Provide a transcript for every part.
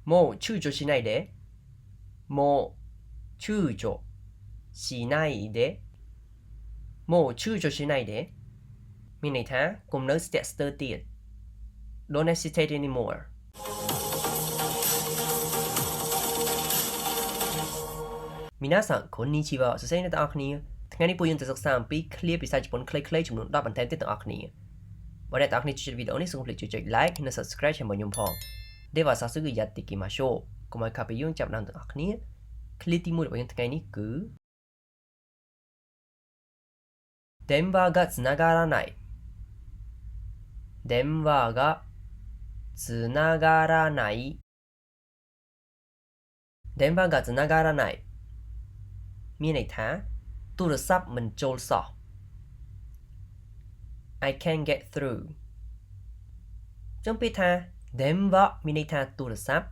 もう躊躇しないでもう躊躇しないでもう躊躇しないでមានន័យថាកុំនៅស្ទាក់ស្ទើរទៀត Don't hesitate anymore 皆さんこんにちはសួស្តីអ្នកទាំងអស់គ្នាថ្ងៃនេះពួកយើងទៅសិក្សាអំពីឃ្លាភាសាជប៉ុនខ្លីៗចំនួន10បន្ថែមទៀតទាំងអស់គ្នាបើអ្នកទាំងអស់គ្នាចូលចិត្តវីដេអូនេះសូមកុំភ្លេចជួយចុច like និង subscribe ជាមួយខ្ញុំផងでは早速やっていきましょうកុំឲ្យខាតពេលយើងចាប់ដើមទាំងអស់គ្នាឃ្លាទី1របស់យើងថ្ងៃនេះគឺ電話がつながらない電話がつながらない電話がつながらないមានន័យថាទូរស័ព្ទមិនចូលសោះ I can't get through ចំពាក្យថា電話មានន័យថាទូរស័ព្ទ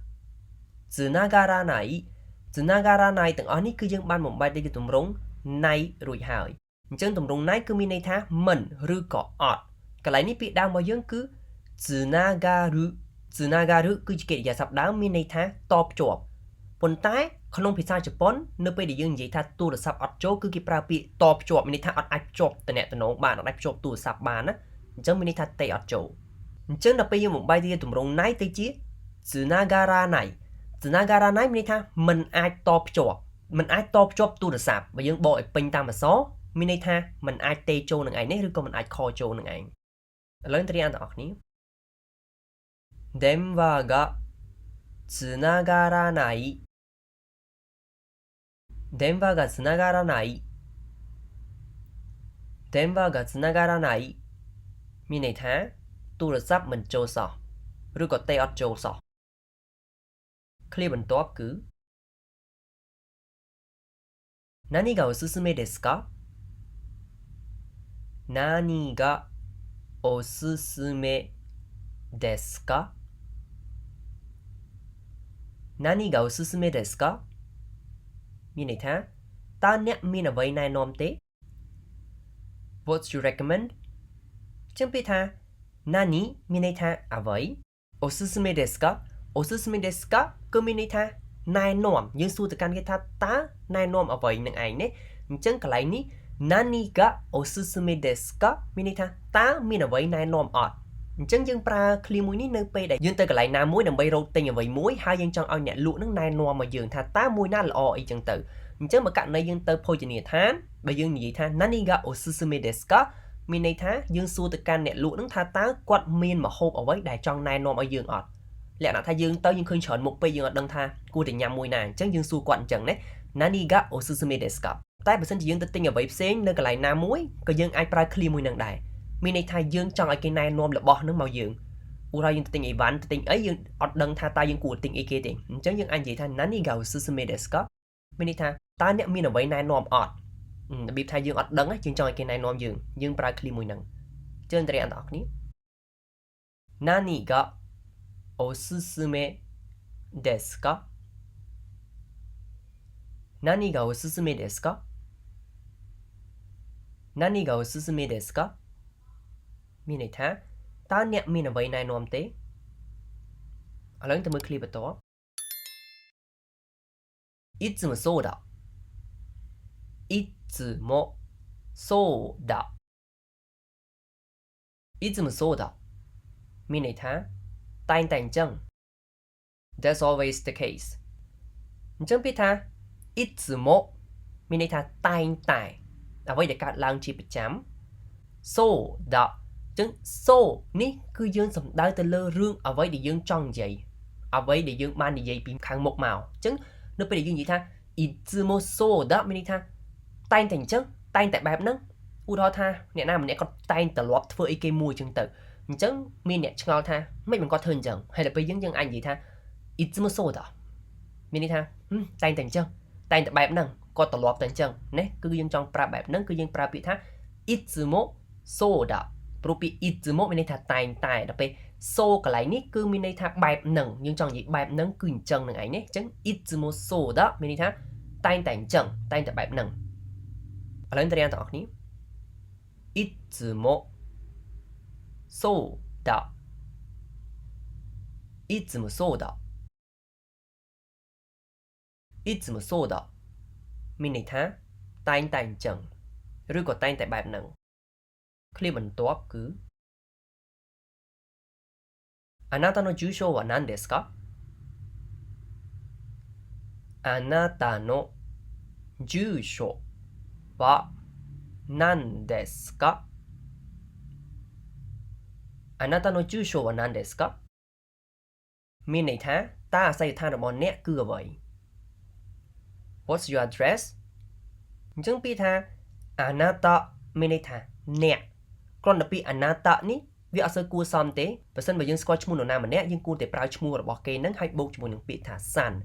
つながらないつながらないទាំងអស់នេះគឺយើងបានបំបែកទៅជាទម្រង់ណៃរួចហើយអញ្ចឹងទម្រង់ណៃគឺមានន័យថាមិនឬក៏អត់កន្លែងនេះពាក្យដើមរបស់យើងគឺつながるつながるគឺជាកិរិយាសព្ទដើមមានន័យថាតភ្ជាប់ប៉ុន្តែក្នុងភាសាជប៉ុននៅពេលដែលយើងនិយាយថាទូរស័ព្ទអត់ចូលគឺគេប្រើពាក្យតភ្ជាប់មានន័យថាអត់អាចភ្ជាប់តំណែងបានអត់អាចភ្ជាប់ទូរស័ព្ទបានណាអញ្ចឹងមានន័យថាទេអត់ចូលអញ្ចឹងដល់ពេលយើងបំបែកទៅជាទម្រង់ណៃទៅជាつながらないつながらないមានន័យថាមិនអាចតភ្ជាប់មិនអាចតភ្ជាប់ទូរស័ព្ទបើយើងបកឲ្យពេញតាមអក្សរមានន័យថាមិនអាចទេចូលនឹងឯងនេះឬក៏មិនអាចខចូលនឹងឯងឥឡូវត្រៀមទាំងអស់គ្នា電話がつながらない電話がつながらない電話がつながらないមានន័យថាទូរស័ព្ទមិនចូលសោះឬក៏ទេអត់ចូលសោះឃ្លាបន្ទាប់គឺ何がおすすめですか何がおすすめですか何がおすすめですかមានន័យថាតើអ្នកមានអ្វីណែនាំទេ What you recommend ចឹងពាក្យថា何មានន័យថាអ្វីおすすめですかおすすめですかគឺមានន័យថាណែនាំយើងសួរទៅកាន់គេថាតើណែនាំអ្វីនឹងឯងនេះអញ្ចឹងកន្លែងនេះ何がおすすめですかមានន័យថាតើមានអ្វីណែនាំអត់អញ្ចឹងយើងប្រើឃ្លាមួយនេះនៅពេលដែលយើងទៅកន្លែងណាមួយដើម្បីរកទិញអ្វីមួយហើយយើងចង់ឲ្យអ្នកលក់នឹងណែនាំមកយើងថាតើមួយណាល្អអីចឹងទៅអញ្ចឹងបើករណីយើងទៅភោជនីយដ្ឋានបើយើងនិយាយថា何がおすすめですかមានន័យថាយើងសួរទៅកាន់អ្នកលក់នឹងថាតើគាត់មានម្ហូបអ្វីដែលចង់ណែនាំឲ្យយើងអត់លក្ខណៈថាយើងទៅយើងឃើញច្រើនមុខពេកយើងអត់ដឹងថាគួរតែញ៉ាំមួយណាអញ្ចឹងយើងសួរគាត់អញ្ចឹងណា何がおすすめですかតែបើសិនជាយើងទៅទិញអ្វីផ្សេងនៅកន្លែងណាមួយក៏យើងអាចប្រើឃ្លាមួយនឹងដែរមានន័យថាយើងចង់ឲ្យគេណែនាំរបស់នឹងមកយើងឧទាហរណ៍យើងទៅទិញអីវ៉ាន់ទៅទិញអីយើងអត់ដឹងថាតើយើងគួរទិញអីគេទេអញ្ចឹងយើងអាចនិយាយថា何がおすすめですかមានន័យថាតើអ្នកមានអ្វីណែនាំអត់របៀបថាយើងអត់ដឹងយើងចង់ឲ្យគេណែនាំយើងប្រើឃ្លាមួយហ្នឹងជឿនត្រីអន្តរគ្នា何がおすすめですか何がおすすめですか何がおすすめですかមានន័យថាតើអ្នកមានអ្វីណែនាំទេឥឡូវទៅមើលឃ្លាបន្តいつもそうだいつもそうだいつもそうだមានន័យថាតែងតែអញ្ចឹង That's always the case អញ្ចឹងពាក្យថាいつもមានន័យថាតែងតែអ្វីដែលកើតឡើងជាប្រចាំそうだអញ្ចឹងそうនេះគឺយើងសំដៅទៅលើរឿងអ្វីដែលយើងចង់និយាយអ្វីដែលយើងបាននិយាយពីខាងមុខមកអញ្ចឹងនៅពេលដែលយើងនិយាយថាいつもそうだមានន័យថាតែងតែអញ្ចឹងតែងតែបែបហ្នឹងឧទាហរណ៍ថាអ្នកណាម្នាក់គាត់តែងតែលាប់ធ្វើអីគេមួយអញ្ចឹងទៅអញ្ចឹងមានអ្នកឆ្ងល់ថាមិនគាត់ធ្វើអញ្ចឹងហើយដល់ពេលយើងអាចនិយាយថាいつもそうだមានន័យថាតែងតែអញ្ចឹងតែងតែបែបហ្នឹងគាត់ត្រឡប់តែអញ្ចឹងណាគឺយើងចង់ប្រាប់បែបហ្នឹងគឺយើងប្រើពាក្យថាいつもそうだព្រោះពាក្យいつもមានន័យថាតែងតែដល់ពេលសូកន្លែងនេះគឺមានន័យថាបែបហ្នឹងយើងចង់និយាយបែបហ្នឹងគឺអញ្ចឹងនឹងឯងនេះអញ្ចឹងいつもそうだមានន័យថាតែងតែអញ្ចឹងតែងតែបែបហ្នឹងឥឡូវត្រៀមទាំងអស់គ្នាいつもそうだいつもそうだいつもそうだមានន័យថាតែងតែអញ្ចឹងឬក៏តែងតែបែបហ្នឹងឃ្លាបន្ទាប់គឺあなたの住所は何ですかあなたの住所は何ですかあなたの住所は何ですかមានន័យថាតើអាសយដ្ឋានរបស់អ្នកគឺអ្វី What's your address អញ្ចឹងពាក្យថាអាណាតមានន័យថាអ្នកគ្រាន់តែពាក្យអាណាតនេះវាអត់សូវគួរសមទេបើសិនបើយើងស្គាល់ឈ្មោះនរណាម្នាក់យើងគួរតែប្រើឈ្មោះរបស់គេនឹងហើយបូកជាមួយនឹងពាក្យថាសាន់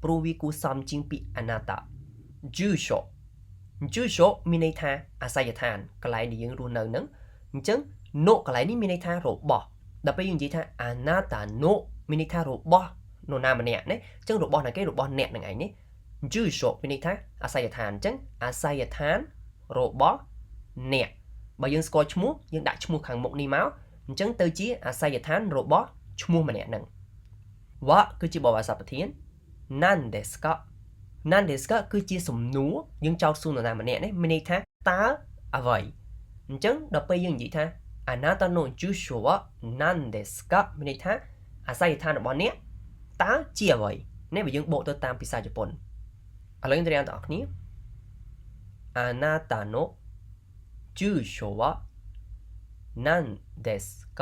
ព្រោះវាគួរសមជាងពាក្យអាណាត住所មានន័យថាអាសយដ្ឋានកន្លែងដែលយើងរស់នៅនឹងអញ្ចឹងណូកន្លែងនេះមានន័យថារបស់ដល់ពេលយើងនិយាយថាអាណាតាណូមានន័យថារបស់នរណាម្នាក់ណាអញ្ចឹងរបស់ណាគេរបស់អ្នកនឹងឯងនេះ住所មានន័យថាអាសយដ្ឋានអញ្ចឹងអាសយដ្ឋានរបស់អ្នកបើយើងស្គាល់ឈ្មោះយើងដាក់ឈ្មោះខាងមុខនេះមកអញ្ចឹងទៅជាអាសយដ្ឋានរបស់ឈ្មោះម្នាក់ហ្នឹងវ៉ាគឺជាបបអាសប្រធានなんですかなんですかគឺជាសំណួរយើងចោទសួរនរណាម្នាក់នេះមានន័យថាតើអ្វីអញ្ចឹងដល់ពេលយើងនិយាយថាあなたの住所は何ですかមានន័យថាអាសយដ្ឋានរបស់អ្នកតើជាអ្វីនេះបើយើងបកទៅតាមភាសាជប៉ុនឥឡូវយើងត្រូវទាំងអស់គ្នាあなたの住所は何ですか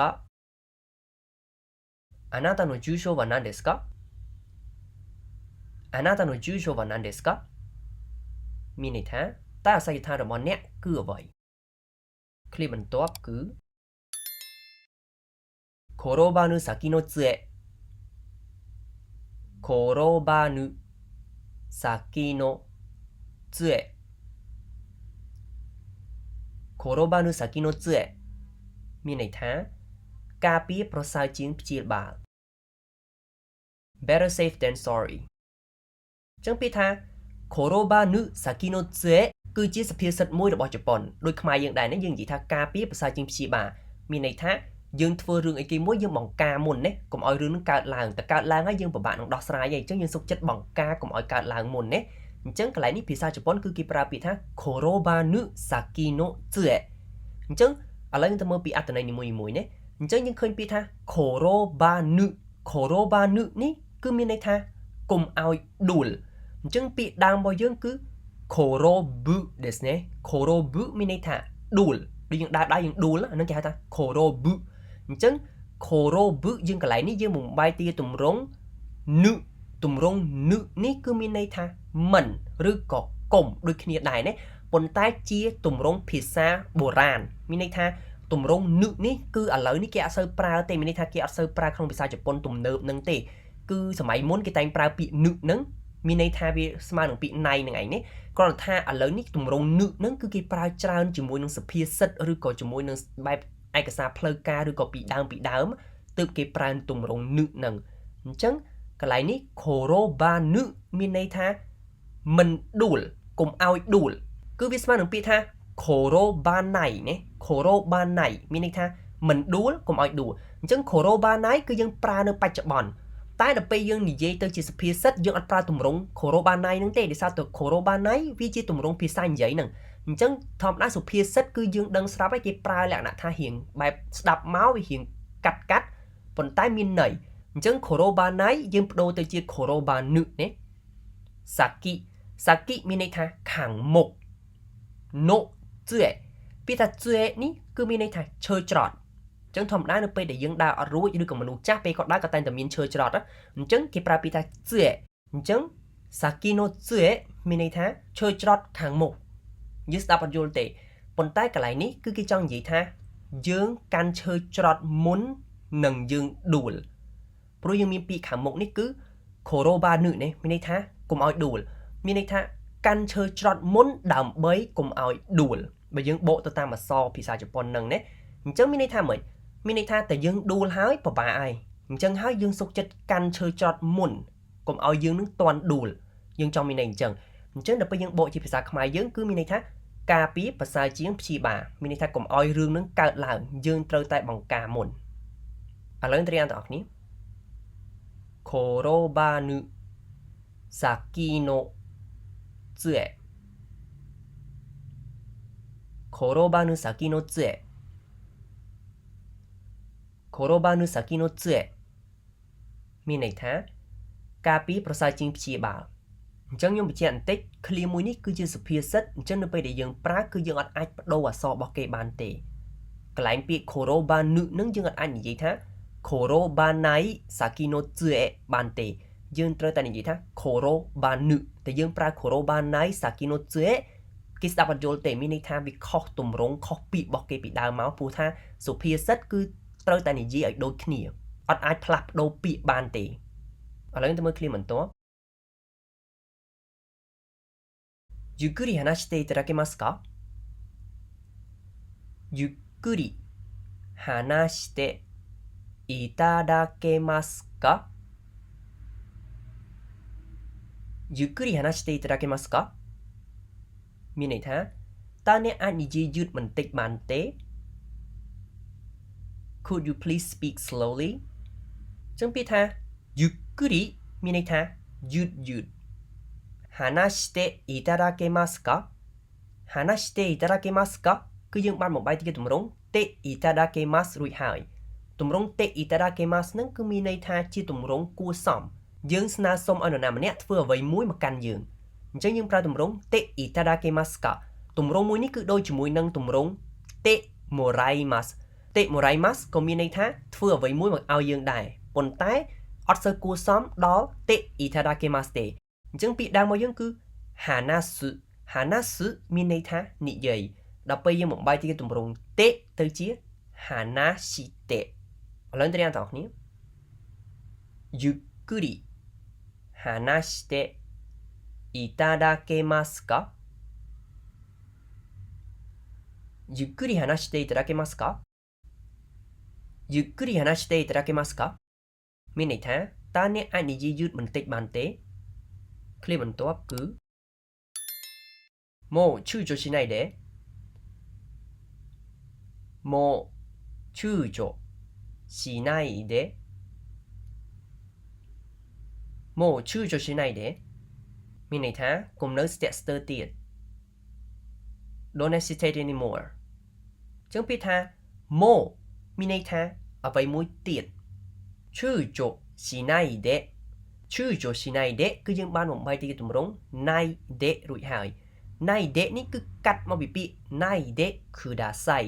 あなたの住所は何ですかあなたの住所は何ですかមានន័យថាតើអាសយដ្ឋានរបស់អ្នកគឺអ្វីឃ្លាបន្ទាប់គឺ転ばぬ先の杖転ばぬ先の杖転ばぬ先の杖មានន័យថាការពារប្រសើរជាងព្យាបាល Better safe than sorry ចឹងពាក្យថា転ばぬ先の杖គឺជាសុភាសិតមួយរបស់ជប៉ុនដូចខ្មែរយើងដែរនេះយើងនិយាយថាការពារប្រសើរជាងព្យាបាលមានន័យថាយើងធ្វើរឿងអីគេមួយយើងបង្ការមុនណាកុំឲ្យរឿងនឹងកើតឡើងតែកើតឡើងហើយយើងពិបាកនឹងដោះស្រាយឯងអញ្ចឹងយើងសុខចិត្តបង្ការកុំឲ្យកើតឡើងមុនណាអញ្ចឹងកន្លែងនេះភាសាជប៉ុនគឺគេប្រើពាក្យថា転ばぬ先の杖អញ្ចឹងឥឡូវយើងទៅមើលពីអត្ថន័យនីមួយៗណាអញ្ចឹងយើងឃើញពាក្យថា転ばぬនេះគឺមានន័យថាកុំឲ្យដួលអញ្ចឹងពាក្យដើមរបស់យើងគឺ転ぶですね転ぶមានន័យថាដួលដូចយើងដើរយើងដួលអានឹងគេហៅថា転ぶអញ្ចឹង転ぶយើងកន្លែងនេះយើងបំបែកទីទម្រង់នឹនេះគឺមានន័យថាមិនឬក៏កុំដូចគ្នាដែរណាប៉ុន្តែជាទម្រង់ភាសាបុរាណមានន័យថាទម្រង់នឹនេះគឺឥឡូវនេះគេអត់សូវប្រើទេមានន័យថាគេអត់សូវប្រើក្នុងភាសាជប៉ុនទំនើបនឹងទេគឺសម័យមុនគេតែងប្រើពាក្យនឹហ្នឹងមានន័យថាវាស្មើនឹងពាក្យណៃនឹងឯងនេះគ្រាន់តែថាឥឡូវនេះទម្រង់នឹហ្នឹងគឺគេប្រើច្រើនជាមួយនឹងសុភាសិតឬក៏ជាមួយនឹងបែបឯកសារផ្លូវការឬក៏ពីដើមទើបគេប្រើទម្រង់នឹហ្នឹងអញ្ចឹងកន្លែងនេះ転ばぬមានន័យថាមិនដួលកុំឲ្យដួលគឺវាស្មើនឹងពាក្យថា転ばないណា転ばないមានន័យថាមិនដួលកុំឲ្យដួលអញ្ចឹង転ばないគឺយើងប្រើនៅបច្ចុប្បន្នតែដល់ពេលយើងនិយាយទៅជាសុភាសិតយើងអត់ប្រើទម្រង់転ばないនឹងទេដោយសារតែ転ばないវាជាទម្រង់ភាសានិយាយហ្នឹងអញ្ចឹងធម្មតាសុភាសិតគឺយើងដឹងស្រាប់ហើយគេប្រើលក្ខណៈថារៀងបែបស្ដាប់មកវារៀងកាត់ប៉ុន្តែមានន័យអញ្ចឹង転ばないយើងបដូរទៅជា転ばぬណា先មានន័យថាខាងមុខណូ杖ពាក្យថា杖នេះគឺមានន័យថាឈើច្រត់អញ្ចឹងធម្មតានៅពេលដែលយើងដើរអត់រួចឬក៏មនុស្សចាស់ពេលគាត់ដើរក៏តែងតែមានឈើច្រត់អញ្ចឹងគេប្រើពាក្យថា杖អញ្ចឹង先の杖មានន័យថាឈើច្រត់ខាងមុខយើងស្ដាប់អត់យល់ទេប៉ុន្តែកន្លែងនេះគឺគេចង់និយាយថាយើងកាន់ឈើច្រត់មុននឹងយើងដួលព្រោះយើងមានពាក្យខាងមុខនេះគឺ転ばぬនេះមានន័យថាកុំឲ្យដួលមានន័យថាកាន់ឈើច្រត់មុនដើម្បីកុំឲ្យដួលបើយើងបកទៅតាមអក្សរភាសាជប៉ុនហ្នឹងណាអញ្ចឹងមានន័យថាម៉េចមានន័យថាតែយើងដួលហើយពិបាកហើយអញ្ចឹងហើយយើងសុខចិត្តកាន់ឈើច្រត់មុនកុំឲ្យយើងនឹងតន់ដួលយើងចង់មានន័យអញ្ចឹងដល់ពេលយើងបកជាភាសាខ្មែរយើងគឺមានន័យថាការពារប្រសើរជាងព្យាបាលមានន័យថាកុំឲ្យរឿងនឹងកើតឡើងយើងត្រូវតែបង្ការមុនឥឡូវត្រៀមទាំងអស់គ្នា転ばぬ先の杖転ばぬ先の杖転ばぬ先の杖មានន័យថាការពីប្រសើរជាងព្យាបាលអញ្ចឹងខ្ញុំបញ្ជាក់បន្តិចឃ្លាមួយនេះគឺជាសុភាសិតអញ្ចឹងនៅពេលដែលយើងប្រើគឺយើងអត់អាចបដូរអក្សររបស់គេបានទេកន្លែងពាក្យ korobanu នឹងយើងអត់អាចនិយាយថា korobanai saki no tsue បានទេយើងត្រូវតែនិយាយថា korobanu តែយើងប្រើ korobanai saki no tsue គេស្ដាប់អត់យល់ទេមានន័យថាវាខុសទម្រង់ខុសពាក្យរបស់គេពីដើមមកព្រោះថាសុភាសិតគឺត្រូវតែនិយាយឲ្យដូចគ្នាអត់អាចផ្លាស់ប្ដូរពាក្យបានទេឥឡូវទៅមើលឃ្លាបន្ទាប់ゆっくり話していただけますかゆっくり話していただけますかゆっくり話していただけますかមានន័យថាតើអ្នកអាចនិយាយយឺតបន្តិចបានទេ Could you please speak slowly ចឹងពាក្យថាゆっくりមានន័យថាយឺតយឺត話していただけますか話していただけますかគឺយើងបានបំបែកជាទម្រង់ていただけますរួចហើយទម្រង់ていただけますនឹងគឺមានន័យថាជាទម្រង់គួរសមយើងស្នើសុំឲ្យនរណាម្នាក់ធ្វើអ្វីមួយមកកាន់យើងអញ្ចឹងយើងប្រើទម្រង់ていただけますかទម្រង់មួយនេះគឺដូចជាមួយនឹងទម្រង់てもらいますてもらいますក៏មានន័យថាធ្វើអ្វីមួយមកឲ្យយើងដែរប៉ុន្តែអត់សូវគួរសមដល់ていただけますទេអញ្ចឹងពាក្យដើមរបស់យើងគឺ hanasu មានន័យថានិយាយដល់ពេលយើងបំបែកជាទម្រង់てទៅជា hanashite ឥឡូវទៅអ្នកទាំងអស់គ្នាゆっくり話していただけますかゆっくり話していただけますかゆっくり話していただけますかមានន័យថាតើអ្នកអាចនិយាយយឺតបន្តិចបានទេឃ្លាបន្ទាប់គឺもう躊躇しないでもう躊躇しないでもう躊躇しないでមានន័យថាកុំនៅស្ទាក់ស្ទើរទៀត Don't hesitate anymore ចឹងពាក្យថាもមានន័យថាអ្វីមួយទៀត躊躇しないで躊躇しないでគឺយើងបានបំបែកទៅជាទម្រង់ないでរួចហើយないでនេះគឺកាត់មកពីពាក្យないでください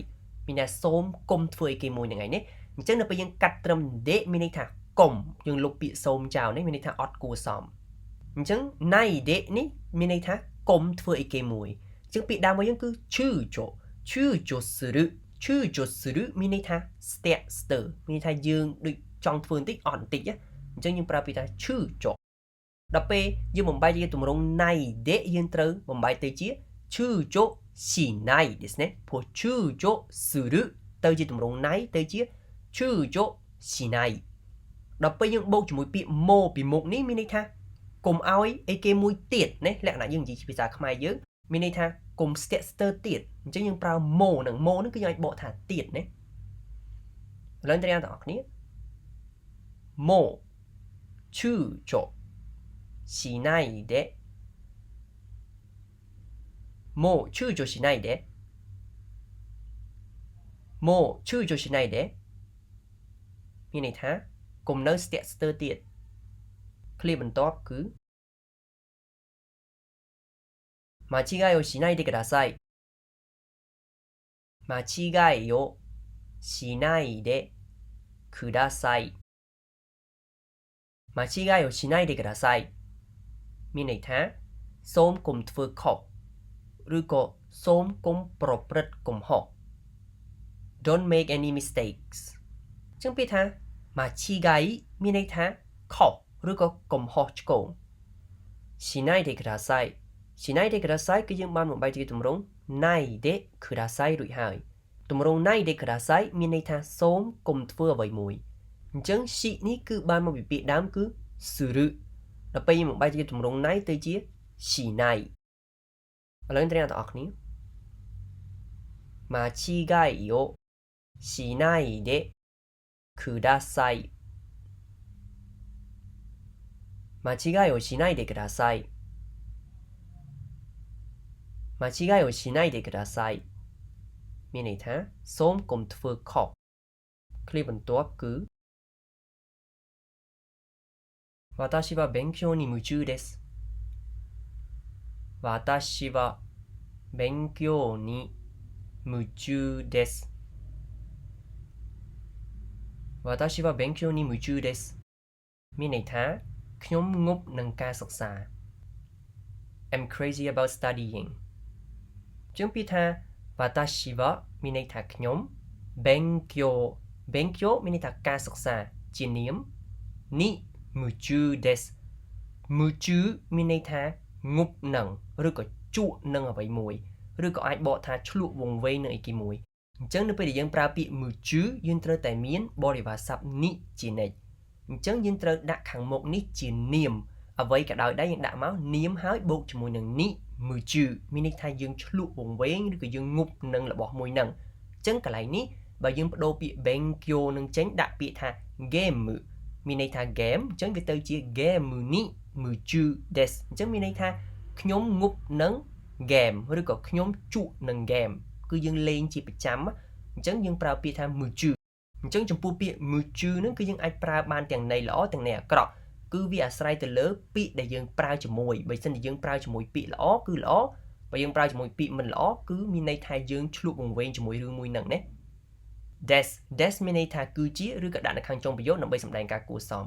មានន័យសូមកុំធ្វើអីគេមួយហ្នឹងឯងនេះអញ្ចឹងនៅពេលយើងកាត់ត្រឹមでមានន័យថាកុំយើងលុបពាក្យសូមចោលនេះមានន័យថាអត់គួរសមអញ្ចឹងないでនេះមានន័យថាកុំធ្វើអីគេមួយអញ្ចឹងពាក្យដើមរបស់យើងគឺ躊躇する躊躇するមានន័យថាស្ទាក់ស្ទើរមានន័យថាយើងដូចចង់ធ្វើបន្តិចអត់បន្តិចអញ្ចឹងយើងប្រើពាក្យថាឈឺចុកដល់ពេលយើងបំបែកជាទម្រង់ណៃដេយើងត្រូវបំបែកទៅជាឈឺចុកស៊ីណៃですねព្រោះឈឺចុកស៊ឺរឹទៅជាទម្រង់ណៃទៅជាឈឺចុកស៊ីណៃដល់ពេលយើងបូកជាមួយពាក្យម៉ូពីមុខនេះមានន័យថាកុំឲ្យអីគេមួយទៀតណាលក្ខណៈយើងនិយាយជាភាសាខ្មែរយើងមានន័យថាកុំស្ទាក់ស្ទើរទៀតអញ្ចឹងយើងប្រើម៉ូនឹងគឺយើងអាចបកថាទៀតណាឥឡូវទៅទាំងអស់គ្នាម៉ូ躊躇しないでもう躊躇しないでもう躊躇しないでមានន័យថាកុំនៅស្ទាក់ស្ទើរទៀតឃ្លាបន្ទាប់គឺ間違いをしないでください間違いをしないでください間違いをしないでくださいមានន័យថាសូមកុំធ្វើខុសឬក៏សូមកុំប្រព្រឹត្តកំហុស Don't make any mistakes ចឹងពាក្យថា間違いមានន័យថាខុសឬក៏កំហុសឆ្គងしないでくださいしないでくださいគឺយើងបានបំបែកជាទម្រង់ないでくださいរួចហើយទម្រង់ないでくださいមានន័យថាសូមកុំធ្វើអ្វីមួយអញ្ចឹង she នេះគឺបានមកពីពាក្យដើមគឺするដល់ពេលយើងបំបែកជាទម្រង់ណៃទៅជាしないឥឡូវទាំងអ្នកទាំងអស់គ្នា間違いをしないでください間違いをしないでください。間違いをしないでください មានន័យថាសូមកុំធ្វើខុសឃ្លាបន្ទាប់គឺ私は勉強に夢中です私は勉強に夢中です私は勉強に夢中ですមានន័យថាខ្ញុំងប់នឹងការសិក្សា I'm crazy about studying ជាងពីថា私はមានន័យថាខ្ញុំ勉強勉強មានន័យថាការសិក្សាជានាមに夢中です夢中មានន័យថាងប់នឹងឬក៏ជក់នឹងអ្វីមួយឬក៏អាចបកថាឆ្លក់វង្វេងនឹងអីគេមួយអញ្ចឹងនៅពេលដែលយើងប្រើពាក្យ 夢中 យើងត្រូវតែមានបរិវារស័ព្ទにជានិច្ចអញ្ចឹងយើងត្រូវដាក់ខាងមុខនេះជានាមអ្វីក៏ដោយដែរយើងដាក់មកនាមហើយបូកជាមួយនឹងに夢中មានន័យថាយើងឆ្លក់វង្វេងឬក៏យើងងប់នឹងរបស់មួយហ្នឹងអញ្ចឹងកន្លែងនេះបើយើងបដូរពាក្យ Benkyo នឹងចេញដាក់ពាក្យថា game មានន័យថា game អញ្ចឹងវាទៅជា game に夢中ですអញ្ចឹងមានន័យថាខ្ញុំងប់នឹង game ឬក៏ខ្ញុំជក់នឹង game គឺយើងលេងជាប្រចាំអញ្ចឹងយើងប្រើពាក្យថា夢中អញ្ចឹងចំពោះពាក្យ夢中ហ្នឹងគឺយើងអាចប្រើបានទាំងន័យល្អទាំងន័យអាក្រក់គឺវាអាស្រ័យទៅលើពាក្យដែលយើងប្រើជាមួយបើមិនយើងប្រើជាមួយពាក្យល្អគឺល្អបើយើងប្រើជាមួយពាក្យមិនល្អគឺមានន័យថាយើងឆ្លក់វង្វេងជាមួយរឿងមួយហ្នឹងណា des មានន័យថាគឺជាឬក៏ដាក់នៅខាងចុងប្រយោគដើម្បីសម្ដែងការគួរសម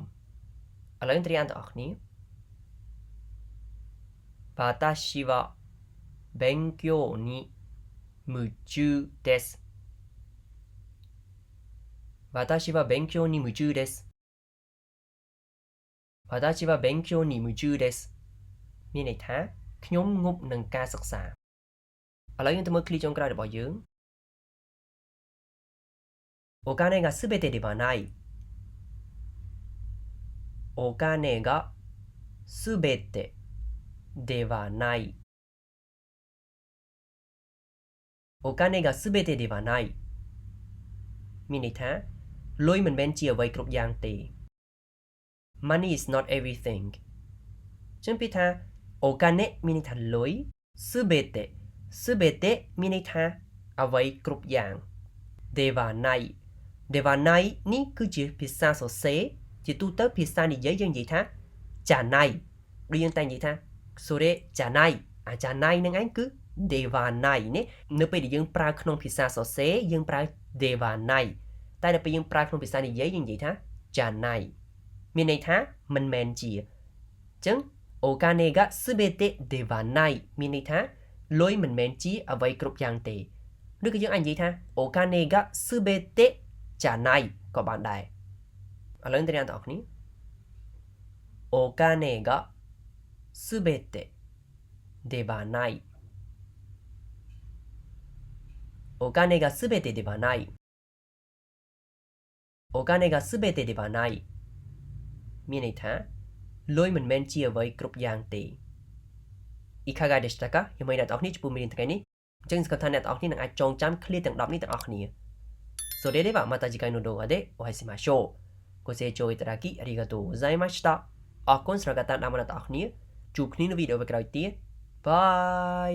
ឥឡូវត្រៀមទាំងអស់គ្នា私は勉強に夢中です私は勉強に夢中です私は勉強に夢中ですមានន័យថាខ្ញុំងប់នឹងការសិក្សាឥឡូវយើងទៅមើលឃ្លាចុងក្រោយរបស់យើងお金がすべてではないお金がすべてではないお金がすべてではないមានន័យថាលុយមិនមែនជាអ្វីគ្រប់យ៉ាងទេ Money is not everything ចឹងពីថាお金មានន័យថាលុយすべてすべてមានន័យថាអ្វីគ្រប់យ៉ាងではないではないនេះគឺជាភាសាសរសេរជាទូទៅភាសានិយាយយើងនិយាយថាじゃないដូចយើងតែនិយាយថាそれじゃないじゃないនឹងឯងគឺではないនេះនៅពេលដែលយើងប្រើក្នុងភាសាសរសេរយើងប្រើではないតែនៅពេលយើងប្រើក្នុងភាសានិយាយយើងនិយាយថាじゃないមានន័យថាមិនមែនជាអញ្ចឹងお金がすべてではないមានន័យថាលុយមិនមែនជាអ្វីគ្រប់យ៉ាងទេឬក៏យើងអាចនិយាយថាお金がすべてじゃないក៏បានដែរឥឡូវទៅអ្នកទាំងអស់គ្នាお金がすべてではないお金がすべてではないお金がすべてではないមានន័យថាលុយមិនមែនជាអ្វីគ្រប់យ៉ាងទេいかがでしたかយ៉ាងម៉េចអ្នកទាំងអស់គ្នាចំពោះមេរៀនថ្ងៃនេះអញ្ចឹងសង្ឃឹមថាអ្នកទាំងអស់គ្នានឹងអាចចងចាំឃ្លាទាំង10នេះទាំងអស់គ្នាそれではまた次回の動画でお会いしましょうご清聴いただきありがとうございましたអរគុណសម្រាប់ការតាមដានអ្នកទាំងអស់គ្នាជួបគ្នានៅវីដេអូក្រោយទៀតបាយ